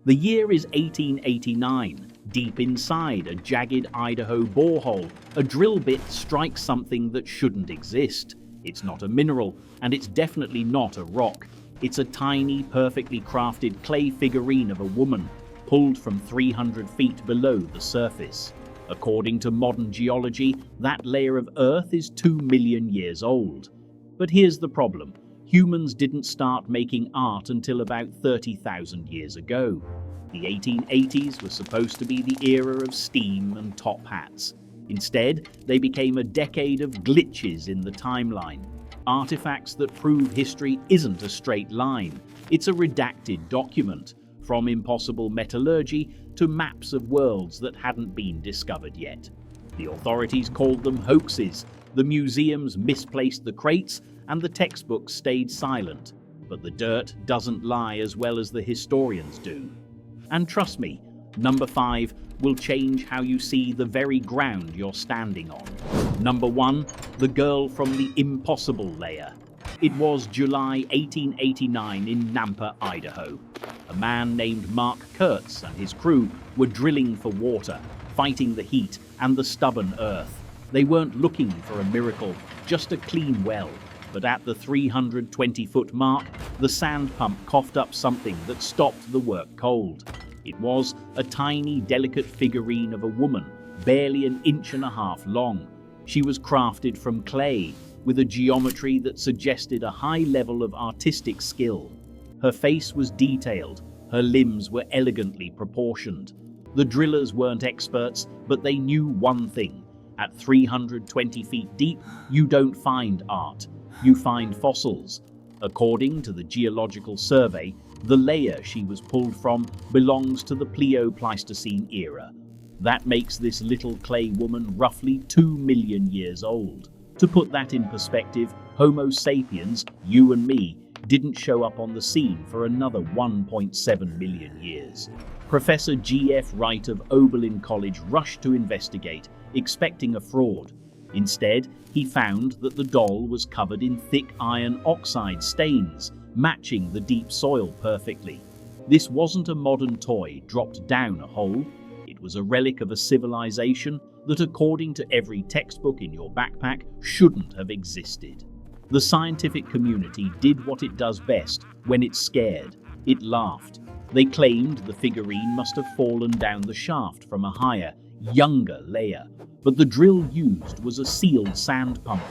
The year is 1889. Deep inside a jagged Idaho borehole, a drill bit strikes something that shouldn't exist. It's not a mineral, and it's definitely not a rock. It's a tiny, perfectly crafted clay figurine of a woman, pulled from 300 feet below the surface. According to modern geology, that layer of Earth is 2 million years old. But here's the problem. Humans didn't start making art until about 30,000 years ago. The 1880s was supposed to be the era of steam and top hats. Instead, they became a decade of glitches in the timeline. Artifacts that prove history isn't a straight line. It's a redacted document, from impossible metallurgy to maps of worlds that hadn't been discovered yet. The authorities called them hoaxes, the museums misplaced the crates, and the textbooks stayed silent. But the dirt doesn't lie as well as the historians do. And trust me, number 5 will change how you see the very ground you're standing on. Number 1, the girl from the impossible layer. It was July 1889 in Nampa, Idaho. A man named Mark Kurtz and his crew were drilling for water, fighting the heat and the stubborn earth. They weren't looking for a miracle, just a clean well. But at the 320-foot mark, the sand pump coughed up something that stopped the work cold. It was a tiny, delicate figurine of a woman, barely an inch and a half long. She was crafted from clay, with a geometry that suggested a high level of artistic skill. Her face was detailed, her limbs were elegantly proportioned. The drillers weren't experts, but they knew one thing. At 320 feet deep, you don't find art. You find fossils. According to the Geological Survey, the layer she was pulled from belongs to the Pleo-Pleistocene era. That makes this little clay woman roughly 2 million years old. To put that in perspective, Homo sapiens, you and me, didn't show up on the scene for another 1.7 million years. Professor G.F. Wright of Oberlin College rushed to investigate, expecting a fraud. Instead, he found that the doll was covered in thick iron oxide stains, matching the deep soil perfectly. This wasn't a modern toy dropped down a hole. It was a relic of a civilization that, according to every textbook in your backpack, shouldn't have existed. The scientific community did what it does best when it's scared. It laughed. They claimed the figurine must have fallen down the shaft from a higher, younger layer. But the drill used was a sealed sand pump.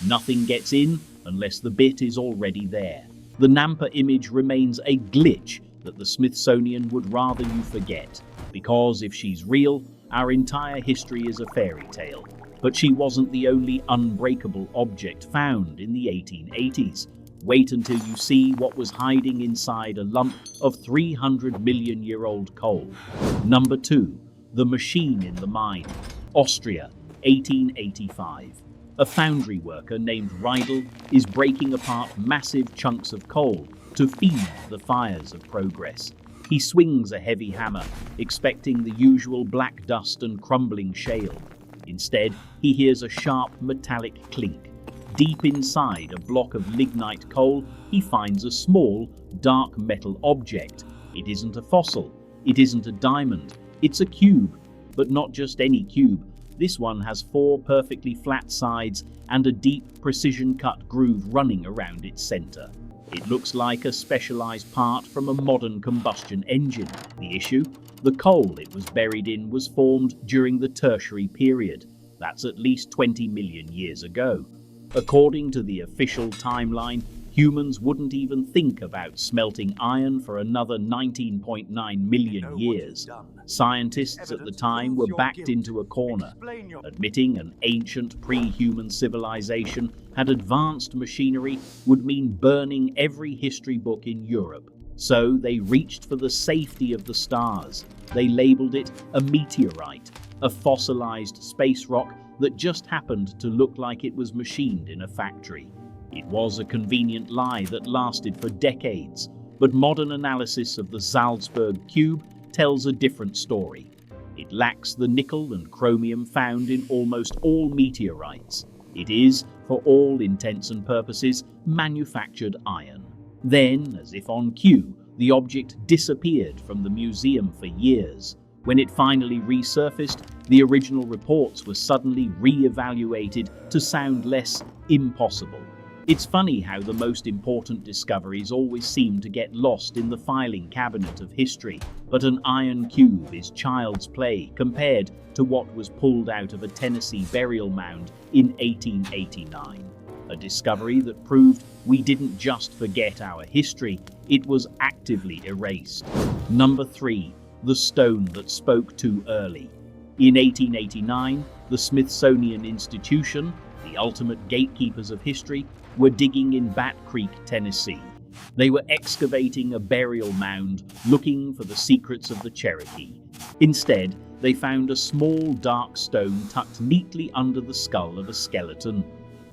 Nothing gets in unless the bit is already there. The Nampa image remains a glitch that the Smithsonian would rather you forget, because if she's real, our entire history is a fairy tale. But she wasn't the only unbreakable object found in the 1880s. Wait until you see what was hiding inside a lump of 300-million-year-old coal. Number 2, the machine in the mine. Austria, 1885. A foundry worker named Riedel is breaking apart massive chunks of coal to feed the fires of progress. He swings a heavy hammer, expecting the usual black dust and crumbling shale. Instead, he hears a sharp metallic clink. Deep inside a block of lignite coal, he finds a small, dark metal object. It isn't a fossil. It isn't a diamond. It's a cube. But not just any cube. This one has 4 perfectly flat sides and a deep, precision-cut groove running around its center. It looks like a specialized part from a modern combustion engine. The issue? The coal it was buried in was formed during the Tertiary period. That's at least 20 million years ago. According to the official timeline, humans wouldn't even think about smelting iron for another 19.9 million years. Scientists at the time were backed into a corner, admitting an ancient pre-human civilization had advanced machinery would mean burning every history book in Europe. So they reached for the safety of the stars. They labeled it a meteorite, a fossilized space rock that just happened to look like it was machined in a factory. It was a convenient lie that lasted for decades, but modern analysis of the Salzburg Cube tells a different story. It lacks the nickel and chromium found in almost all meteorites. It is, for all intents and purposes, manufactured iron. Then, as if on cue, The object disappeared from the museum for years. When it finally resurfaced, the original reports were suddenly re-evaluated to sound less impossible. It's funny how the most important discoveries always seem to get lost in the filing cabinet of history, but an iron cube is child's play compared to what was pulled out of a Tennessee burial mound in 1889. A discovery that proved we didn't just forget our history, it was actively erased. Number 3. The stone that spoke too early. In 1889, the Smithsonian Institution, the ultimate gatekeepers of history, were digging in Bat Creek, Tennessee. They were excavating a burial mound, looking for the secrets of the Cherokee. Instead, they found a small dark stone tucked neatly under the skull of a skeleton.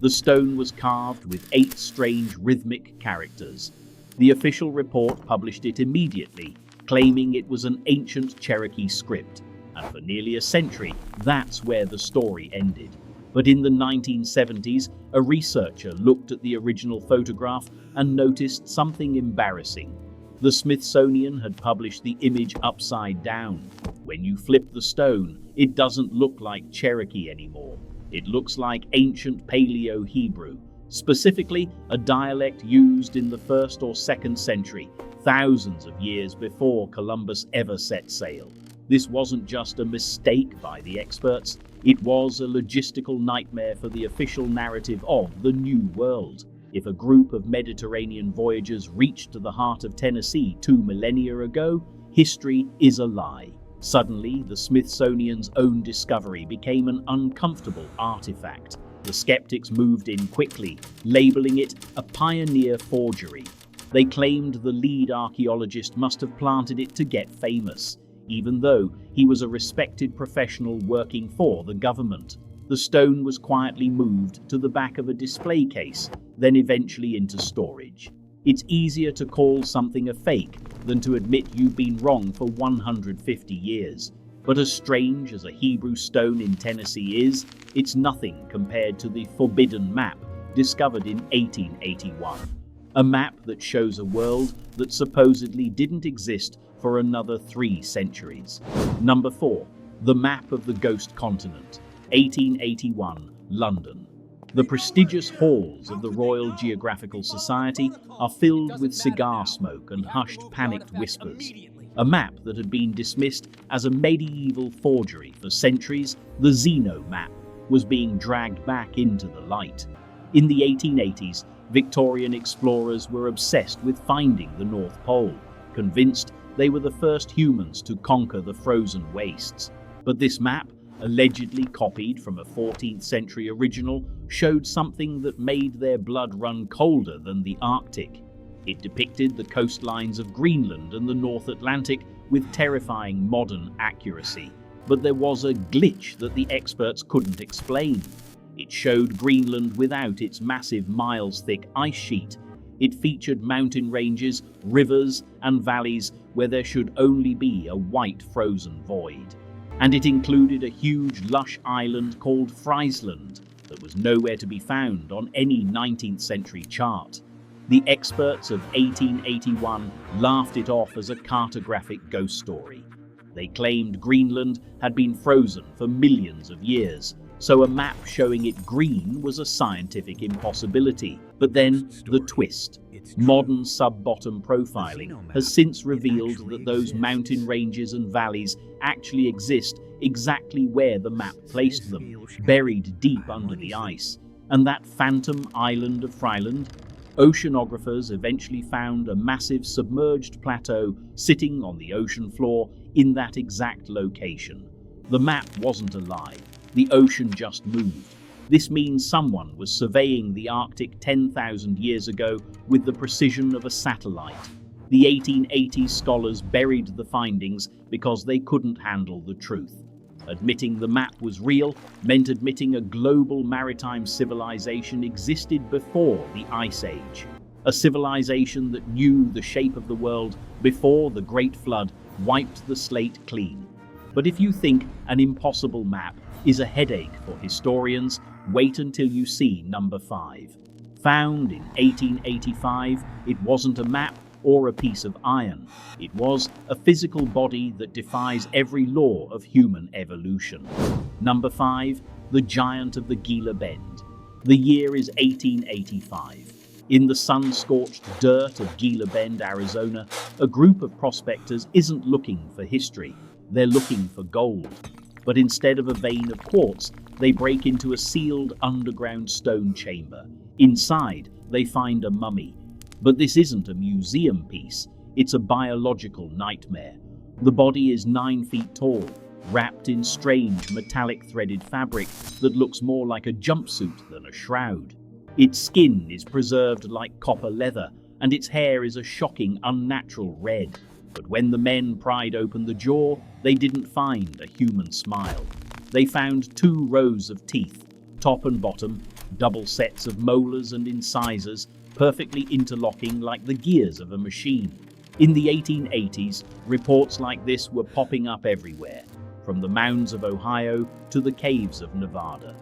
The stone was carved with 8 strange rhythmic characters. The official report published it immediately, claiming it was an ancient Cherokee script, and for nearly a century, that's where the story ended. But in the 1970s, a researcher looked at the original photograph and noticed something embarrassing. The Smithsonian had published the image upside down. When you flip the stone, it doesn't look like Cherokee anymore. It looks like ancient Paleo-Hebrew, specifically a dialect used in the 1st or 2nd century, thousands of years before Columbus ever set sail. This wasn't just a mistake by the experts, it was a logistical nightmare for the official narrative of the New World. If a group of Mediterranean voyagers reached the heart of Tennessee 2 millennia ago, history is a lie. Suddenly, the Smithsonian's own discovery became an uncomfortable artifact. The skeptics moved in quickly, labeling it a pioneer forgery. They claimed the lead archaeologist must have planted it to get famous, even though he was a respected professional working for the government. The stone was quietly moved to the back of a display case, then eventually into storage. It's easier to call something a fake than to admit you've been wrong for 150 years. But as strange as a Hebrew stone in Tennessee is, it's nothing compared to the forbidden map discovered in 1881. A map that shows a world that supposedly didn't exist for another 3 centuries. Number 4. The map of the Ghost Continent, 1881, London. The prestigious halls of the Royal Geographical Society are filled with cigar smoke and hushed panicked whispers. A map that had been dismissed as a medieval forgery for centuries, the Zeno map, was being dragged back into the light. In the 1880s, Victorian explorers were obsessed with finding the North Pole, convinced they were the first humans to conquer the frozen wastes. But this map, allegedly copied from a 14th century original, showed something that made their blood run colder than the Arctic. It depicted the coastlines of Greenland and the North Atlantic with terrifying modern accuracy. But there was a glitch that the experts couldn't explain. It showed Greenland without its massive miles-thick ice sheet. It featured mountain ranges, rivers, and valleys where there should only be a white frozen void. And it included a huge lush island called Friesland that was nowhere to be found on any 19th century chart. The experts of 1881 laughed it off as a cartographic ghost story. They claimed Greenland had been frozen for millions of years, so a map showing it green was a scientific impossibility. But then, the twist. Modern sub-bottom profiling has since revealed that those mountain ranges and valleys actually exist exactly where the map placed them, buried deep under the ice. And that phantom island of Friesland? Oceanographers eventually found a massive submerged plateau sitting on the ocean floor in that exact location. The map wasn't a lie. The ocean just moved. This means someone was surveying the Arctic 10,000 years ago with the precision of a satellite. The 1880s scholars buried the findings because they couldn't handle the truth. Admitting the map was real meant admitting a global maritime civilization existed before the Ice Age. A civilization that knew the shape of the world before the Great Flood wiped the slate clean. But if you think an impossible map is a headache for historians, wait until you see number 5. Found in 1885, it wasn't a map, or a piece of iron. It was a physical body that defies every law of human evolution. Number 5. The Giant of the Gila Bend. The year is 1885. In the sun-scorched dirt of Gila Bend, Arizona, a group of prospectors isn't looking for history. They're looking for gold. But instead of a vein of quartz, they break into a sealed underground stone chamber. Inside, they find a mummy. But this isn't a museum piece. It's a biological nightmare. The body is 9 feet tall, wrapped in strange metallic threaded fabric that looks more like a jumpsuit than a shroud. Its skin is preserved like copper leather, and its hair is a shocking, unnatural red. But when the men pried open the jaw, they didn't find a human smile. They found 2 rows of teeth, top and bottom, double sets of molars and incisors, perfectly interlocking like the gears of a machine. In the 1880s, reports like this were popping up everywhere, from the mounds of Ohio to the caves of Nevada.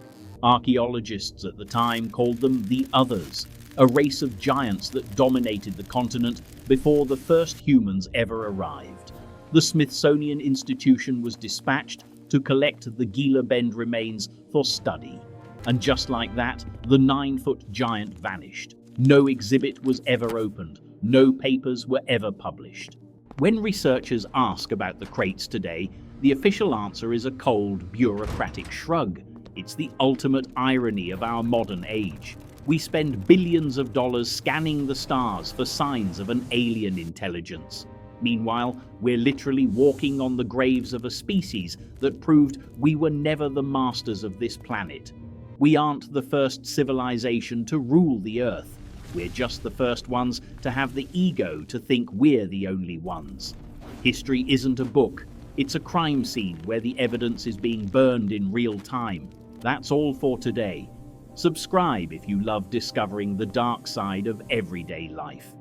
Archaeologists at the time called them the Others, a race of giants that dominated the continent before the first humans ever arrived. The Smithsonian Institution was dispatched to collect the Gila Bend remains for study. And just like that, the 9-foot giant vanished. No exhibit was ever opened. No papers were ever published. When researchers ask about the crates today, the official answer is a cold, bureaucratic shrug. It's the ultimate irony of our modern age. We spend billions of dollars scanning the stars for signs of an alien intelligence. Meanwhile, we're literally walking on the graves of a species that proved we were never the masters of this planet. We aren't the first civilization to rule the Earth. We're just the first ones to have the ego to think we're the only ones. History isn't a book. It's a crime scene where the evidence is being burned in real time. That's all for today. Subscribe if you love discovering the dark side of everyday life.